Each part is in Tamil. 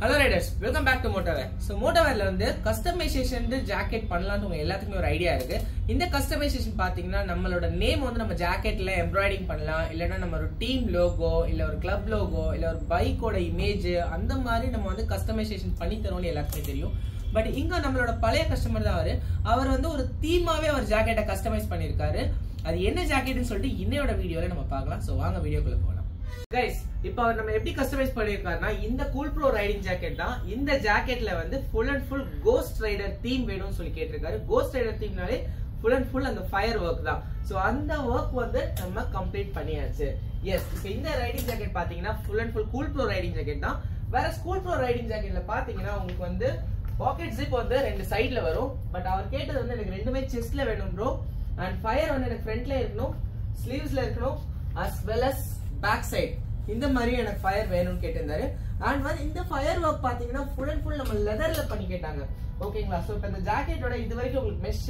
Hello riders, welcome back to Motowear. So Motowear la வந்து customization jacket பண்ணலாம்னு உங்க எல்லாத்துக்குமே ஒரு ஐடியா இருக்கு. இந்த customization பாத்தீங்கன்னா நம்மளோட நேம் வந்து நம்ம ஜாக்கெட்ல எம்ப்ராய்டிங் பண்ணலாம், இல்லனா நம்ம ஒரு டீம் லோகோ இல்ல ஒரு கிளப் லோகோ இல்ல ஒரு பைக்கோட இமேஜ் அந்த மாதிரி நம்ம வந்து customization பண்ணி தரோம்னு எல்லாத்துக்குமே தெரியும். பட் இங்க நம்மளோட பழைய கஸ்டமர் தான் அவர் வந்து ஒரு தீமாவே அவர் ஜாக்கெட்டை கஸ்டமைஸ் பண்ணிருக்காரு. அது என்ன ஜாக்கெட்னு சொல்லிட்டு இன்னையோட வீடியோல நம்ம பார்க்கலாம். சோ வாங்க வீடியோக்குள்ள போலாம். கைஸ், இப்போ நம்ம எப்படி கஸ்டமைஸ் பண்ணிருக்காருன்னா இந்த கூல் ப்ரோ ரைடிங் ஜாக்கெட் தான். இந்த ஜாக்கெட்ல வந்து full and full ghost rider theme வேணும்னு சொல்லி கேட்டிருக்காரு. கோஸ்ட் ரைடர் தீம்னாலே ஃபுல் அண்ட் ஃபுல் அந்த ஃபயர் ஒர்க் தான். சோ அந்த ஒர்க் வந்து நம்ம கம்ப்ளீட் பண்ணியாச்சு. எஸ், இப்போ இந்த ரைடிங் ஜாக்கெட் பாத்தீங்கன்னா full and full cool bro riding jacket தான். வேற கூல் ப்ரோ ரைடிங் ஜாக்கெட்ல பாத்தீங்கன்னா உங்களுக்கு வந்து பாக்கெட் ஜிப் வந்து ரெண்டு சைடுல வரும். பட் அவர் கேட்டது வந்து எனக்கு ரெண்டுமே செஸ்ட்ல வேணும் ப்ரோ, அண்ட் ஃபயர் வந்து எனக்கு ஃப்ரண்ட்ல இருக்கணும், ஸ்லீவ்ஸ்ல இருக்கணும், as well as back side இந்த மாதிரி எனக்கு ஃபயர் வேணும்னு கேட்டிருந்தாரு. அண்ட் வந்து இந்த ஃபயர் ஒர்க் பாத்தீங்கன்னா ஃபுல் அண்ட் ஃபுல் நம்ம லெதர்ல பண்ணி கேட்டாங்க. ஓகேங்களா? சோ இப்போ இந்த ஜாக்கெட்டோட இது வரைக்கும் உங்களுக்கு மெஷ்,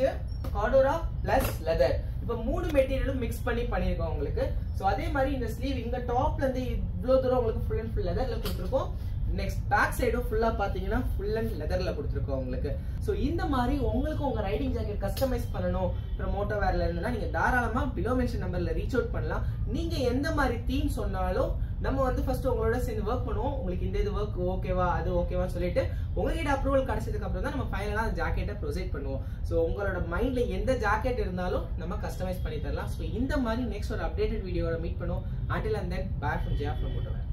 கார்டோரா பிளஸ் லெதர், இப்போ மூணு மெட்டீரியலும் மிக்ஸ் பண்ணி பண்ணிருக்கோம் உங்களுக்கு. சோ அதே மாதிரி இந்த ஸ்லீவ் இங்க டாப்ல இருந்து இவ்வளவு தூரம் உங்களுக்கு ஃபுல் அண்ட் ஃபுல் லெதர்ல கொடுத்துருக்கோம். நெக்ஸ்ட் பேக் சைடும் ஃபுல்லா பாத்தீங்கன்னா ஃபுல் அண்ட் லெதர்ல கொடுத்துருக்கோம் உங்களுக்கு. சோ இந்த மாதிரி உங்களுக்கு உங்க ரைடிங் ஜாக்கெட் கஸ்டமைஸ் பண்ணணும் மோட்டோவேர்ல இருந்துன்னா நீங்க தாராளமா பிலோ மென்ஷன் நம்பர்ல ரீச் அவுட் பண்ணலாம். நீங்க எந்த மாதிரி தீம் சொன்னாலும் நம்ம வந்து ஃபர்ஸ்ட் உங்களோட சேர்ந்து ஒர்க் பண்ணுவோம். உங்களுக்கு இந்த இது ஒர்க் ஓகேவா அது ஓகேவா சொல்லிட்டு உங்ககிட்ட அப்ரூவல் கிடைச்சதுக்கு அப்புறம் தான் நம்ம ஃபைனலா அந்த ஜாக்கெட்டை ப்ரொசீட் பண்ணுவோம். சோ உங்களோட மைண்ட்ல எந்த ஜாக்கெட் இருந்தாலும் நம்ம கஸ்டமைஸ் பண்ணி தரலாம். சோ இந்த மாதிரி நெக்ஸ்ட் ஒரு அப்டேட்டட் வீடியோட மீட் பண்ணுவோம். Until and then, bye from Jia from Motowear.